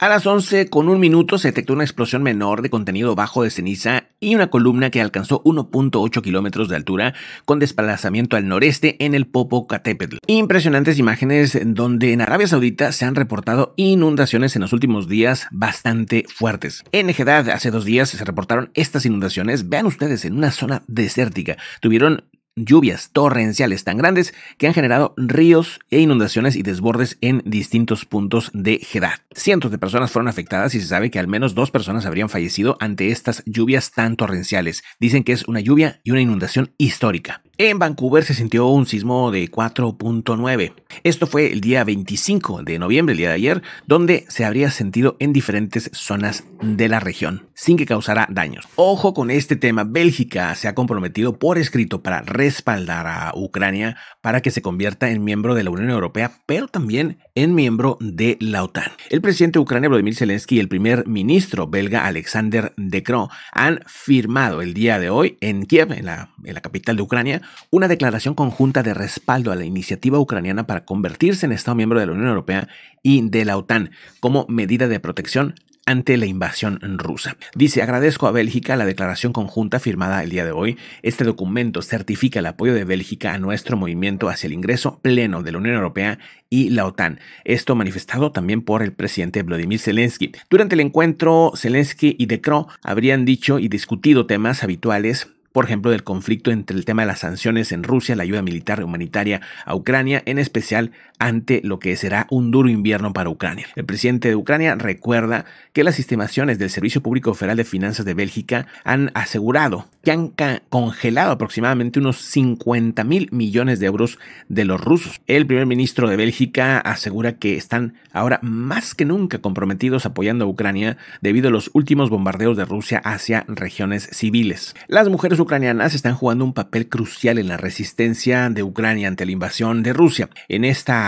A las 11:01 se detectó una explosión menor de contenido bajo de ceniza y una columna que alcanzó 1.8 kilómetros de altura con desplazamiento al noreste en el Popocatépetl. Impresionantes imágenes donde en Arabia Saudita se han reportado inundaciones en los últimos días bastante fuertes. En Jeddah hace 2 días se reportaron estas inundaciones. Vean ustedes, en una zona desértica. Tuvieron lluvias torrenciales tan grandes que han generado ríos e inundaciones y desbordes en distintos puntos de Jeddah. Cientos de personas fueron afectadas y se sabe que al menos 2 personas habrían fallecido ante estas lluvias tan torrenciales. Dicen que es una lluvia y una inundación histórica. En Vancouver se sintió un sismo de 4.9. Esto fue el día 25 de noviembre, el día de ayer, donde se habría sentido en diferentes zonas de la región, sin que causara daños. Ojo con este tema. Bélgica se ha comprometido por escrito para respaldar a Ucrania para que se convierta en miembro de la Unión Europea, pero también en miembro de la OTAN. El presidente de Ucrania, Volodymyr Zelensky, y el primer ministro belga, Alexander De Croo, han firmado el día de hoy en Kiev, en la capital de Ucrania, una declaración conjunta de respaldo a la iniciativa ucraniana para convertirse en Estado miembro de la Unión Europea y de la OTAN como medida de protección ante la invasión rusa. Dice: agradezco a Bélgica la declaración conjunta firmada el día de hoy. Este documento certifica el apoyo de Bélgica a nuestro movimiento hacia el ingreso pleno de la Unión Europea y la OTAN. Esto manifestado también por el presidente Volodymyr Zelensky. Durante el encuentro, Zelensky y De Croo habrían dicho y discutido temas habituales, por ejemplo, del conflicto entre el tema de las sanciones en Rusia, la ayuda militar y humanitaria a Ucrania, en especial ante lo que será un duro invierno para Ucrania. El presidente de Ucrania recuerda que las estimaciones del Servicio Público Federal de Finanzas de Bélgica han asegurado que han congelado aproximadamente unos 50,000 millones de euros de los rusos. El primer ministro de Bélgica asegura que están ahora más que nunca comprometidos apoyando a Ucrania debido a los últimos bombardeos de Rusia hacia regiones civiles. Las mujeres ucranianas están jugando un papel crucial en la resistencia de Ucrania ante la invasión de Rusia. En esta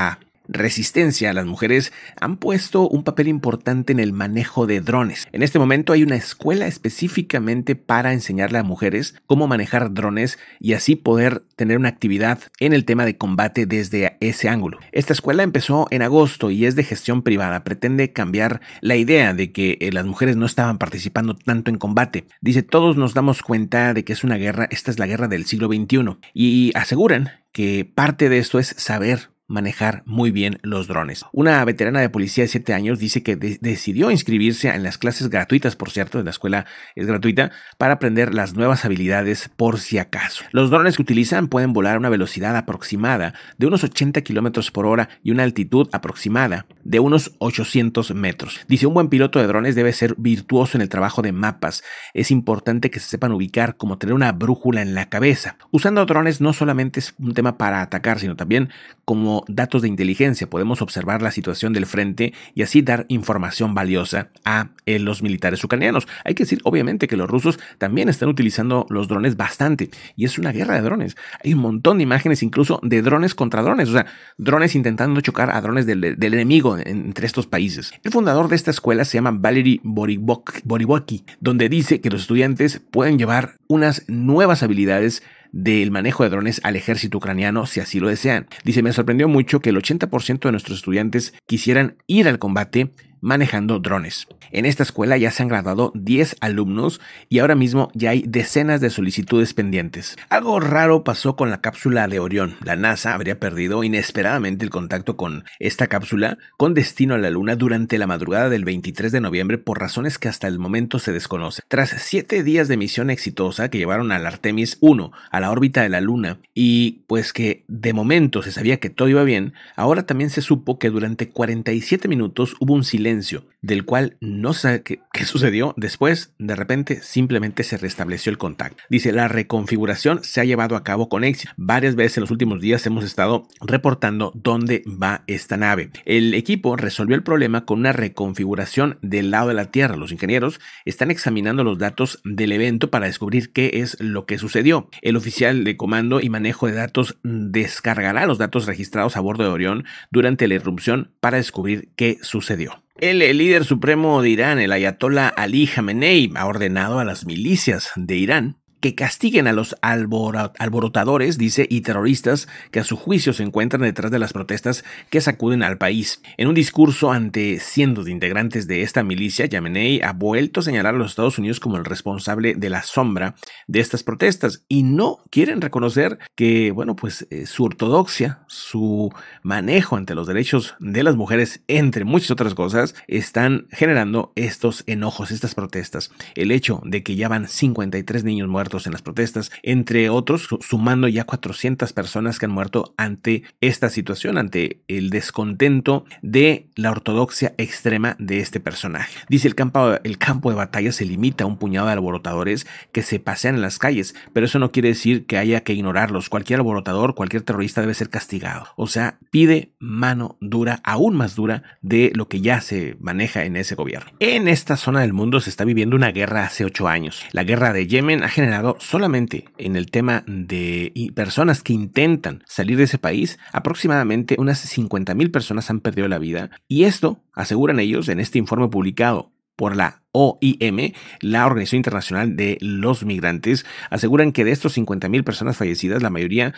resistencia, las mujeres han puesto un papel importante en el manejo de drones. En este momento hay una escuela específicamente para enseñarle a mujeres cómo manejar drones y así poder tener una actividad en el tema de combate desde ese ángulo. Esta escuela empezó en agosto y es de gestión privada. Pretende cambiar la idea de que las mujeres no estaban participando tanto en combate. Dice: todos nos damos cuenta de que es una guerra, esta es la guerra del siglo XXI, y aseguran que parte de esto es saber manejar muy bien los drones. Una veterana de policía de 7 años dice que decidió inscribirse en las clases gratuitas, por cierto, la escuela es gratuita, para aprender las nuevas habilidades por si acaso. Los drones que utilizan pueden volar a una velocidad aproximada de unos 80 kilómetros por hora y una altitud aproximada de unos 800 metros. Dice: un buen piloto de drones debe ser virtuoso en el trabajo de mapas. Es importante que se sepan ubicar, como tener una brújula en la cabeza. Usando drones no solamente es un tema para atacar, sino también como datos de inteligencia. Podemos observar la situación del frente y así dar información valiosa a los militares ucranianos. Hay que decir, obviamente, que los rusos también están utilizando los drones bastante y es una guerra de drones. Hay un montón de imágenes incluso de drones contra drones, o sea, drones intentando chocar a drones del enemigo entre estos países. El fundador de esta escuela se llama Valery Boriboky, donde dice que los estudiantes pueden llevar unas nuevas habilidades del manejo de drones al ejército ucraniano si así lo desean. Dice: me sorprendió mucho que el 80% de nuestros estudiantes quisieran ir al combate manejando drones. En esta escuela ya se han graduado 10 alumnos y ahora mismo ya hay decenas de solicitudes pendientes. Algo raro pasó con la cápsula de Orión. La NASA habría perdido inesperadamente el contacto con esta cápsula con destino a la Luna durante la madrugada del 23 de noviembre por razones que hasta el momento se desconocen. Tras 7 días de misión exitosa que llevaron al Artemis 1 a la órbita de la Luna y pues que de momento se sabía que todo iba bien, ahora también se supo que durante 47 minutos hubo un silencio del cual no sé qué sucedió. Después, de repente, simplemente se restableció el contacto. Dice: la reconfiguración se ha llevado a cabo con éxito. Varias veces en los últimos días hemos estado reportando dónde va esta nave. El equipo resolvió el problema con una reconfiguración del lado de la Tierra. Los ingenieros están examinando los datos del evento para descubrir qué es lo que sucedió. El oficial de comando y manejo de datos descargará los datos registrados a bordo de Orión durante la irrupción para descubrir qué sucedió. El líder supremo de Irán, el ayatolá Ali Jamenei, ha ordenado a las milicias de Irán que castiguen a los alborotadores, dice, y terroristas que a su juicio se encuentran detrás de las protestas que sacuden al país. En un discurso ante cientos de integrantes de esta milicia, Jamenei ha vuelto a señalar a los Estados Unidos como el responsable de la sombra de estas protestas y no quieren reconocer que, bueno, pues su ortodoxia, su manejo ante los derechos de las mujeres, entre muchas otras cosas, están generando estos enojos, estas protestas. El hecho de que ya van 53 niños muertos en las protestas, entre otros, sumando ya 400 personas que han muerto ante esta situación, ante el descontento de la ortodoxia extrema de este personaje. Dice, el campo de batalla se limita a un puñado de alborotadores que se pasean en las calles, pero eso no quiere decir que haya que ignorarlos. Cualquier alborotador, cualquier terrorista debe ser castigado. O sea, pide mano dura, aún más dura de lo que ya se maneja en ese gobierno. En esta zona del mundo se está viviendo una guerra hace 8 años. La guerra de Yemen ha generado solamente en el tema de personas que intentan salir de ese país, aproximadamente unas 50,000 personas han perdido la vida, y esto, aseguran ellos en este informe publicado por la OIM, la Organización Internacional de los Migrantes, aseguran que de estos 50,000 personas fallecidas, la mayoría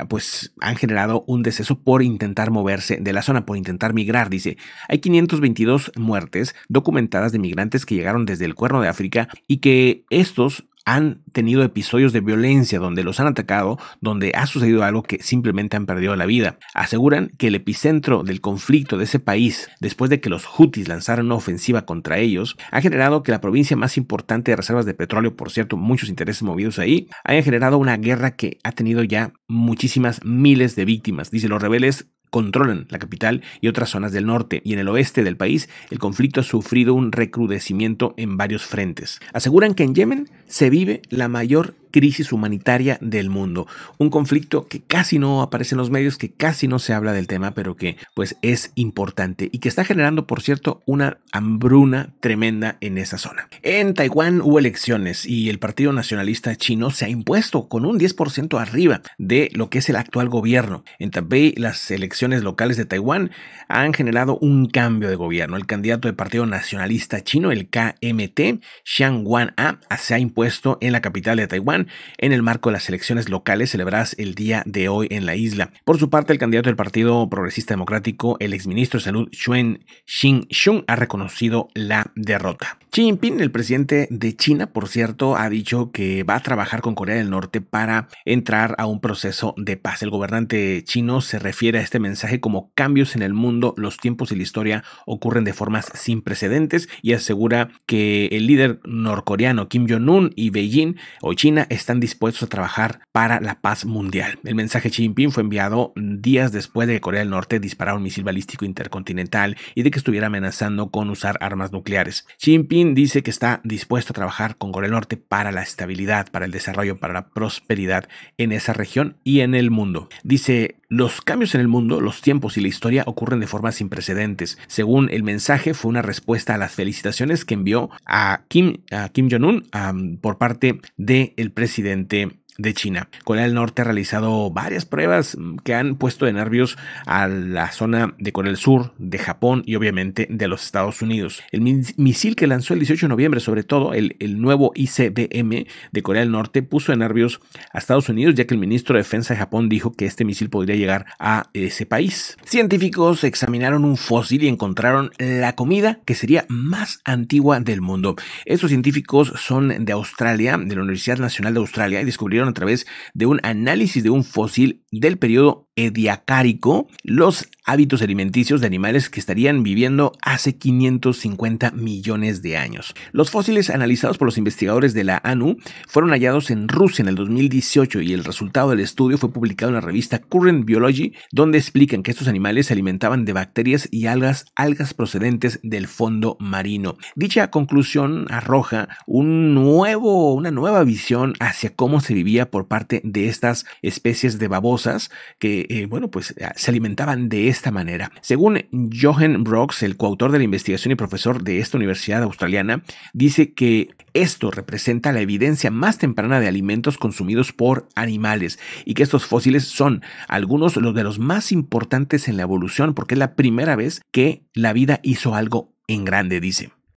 pues han generado un deceso por intentar moverse de la zona, por intentar migrar. Dice, hay 522 muertes documentadas de migrantes que llegaron desde el Cuerno de África y que estos han tenido episodios de violencia donde los han atacado, donde ha sucedido algo que simplemente han perdido la vida. Aseguran que el epicentro del conflicto de ese país, después de que los Houthis lanzaron una ofensiva contra ellos, ha generado que la provincia más importante de reservas de petróleo, por cierto, muchos intereses movidos ahí, haya generado una guerra que ha tenido ya muchísimas miles de víctimas. Dice, los rebeldes controlan la capital y otras zonas del norte, y en el oeste del país el conflicto ha sufrido un recrudecimiento en varios frentes. Aseguran que en Yemen se vive la mayor crisis humanitaria del mundo, un conflicto que casi no aparece en los medios, que casi no se habla del tema, pero que pues es importante y que está generando, por cierto, una hambruna tremenda en esa zona. En Taiwán hubo elecciones y el Partido Nacionalista Chino se ha impuesto con un 10% arriba de lo que es el actual gobierno. En Taipei, las elecciones locales de Taiwán han generado un cambio de gobierno. El candidato del Partido Nacionalista Chino, el KMT, Chiang Wan-ah, se ha impuesto en la capital de Taiwán en el marco de las elecciones locales celebradas el día de hoy en la isla. Por su parte, el candidato del Partido Progresista Democrático, el exministro de Salud Chen Shih-chung, ha reconocido la derrota. Xi Jinping, el presidente de China, por cierto, ha dicho que va a trabajar con Corea del Norte para entrar a un proceso de paz. El gobernante chino se refiere a este mensaje como cambios en el mundo, los tiempos y la historia ocurren de formas sin precedentes, y asegura que el líder norcoreano Kim Jong-un y Beijing o China están dispuestos a trabajar para la paz mundial. El mensaje de Xi Jinping fue enviado días después de que Corea del Norte disparara un misil balístico intercontinental y de que estuviera amenazando con usar armas nucleares. Xi Jinping dice que está dispuesto a trabajar con Corea del Norte para la estabilidad, para el desarrollo, para la prosperidad en esa región y en el mundo. Dice, los cambios en el mundo, los tiempos y la historia ocurren de formas sin precedentes. Según el mensaje, fue una respuesta a las felicitaciones que envió a Kim Jong-un por parte del presidente de China. Corea del Norte ha realizado varias pruebas que han puesto de nervios a la zona de Corea del Sur, de Japón y obviamente de los Estados Unidos. El misil que lanzó el 18 de noviembre, sobre todo el nuevo ICBM de Corea del Norte, puso de nervios a Estados Unidos, ya que el ministro de Defensa de Japón dijo que este misil podría llegar a ese país. Científicos examinaron un fósil y encontraron la comida que sería más antigua del mundo. Estos científicos son de Australia, de la Universidad Nacional de Australia, y descubrieron a través de un análisis de un fósil del periodo ediacárico los hábitos alimenticios de animales que estarían viviendo hace 550 millones de años. Los fósiles analizados por los investigadores de la ANU fueron hallados en Rusia en el 2018 y el resultado del estudio fue publicado en la revista Current Biology, donde explican que estos animales se alimentaban de bacterias y algas procedentes del fondo marino. Dicha conclusión arroja una nueva visión hacia cómo se vivía por parte de estas especies de babosas que se alimentaban de esta manera. Según Johan Brooks, el coautor de la investigación y profesor de esta universidad australiana, dice que esto representa la evidencia más temprana de alimentos consumidos por animales y que estos fósiles son algunos de los más importantes en la evolución porque es la primera vez que la vida hizo algo en grande, dice.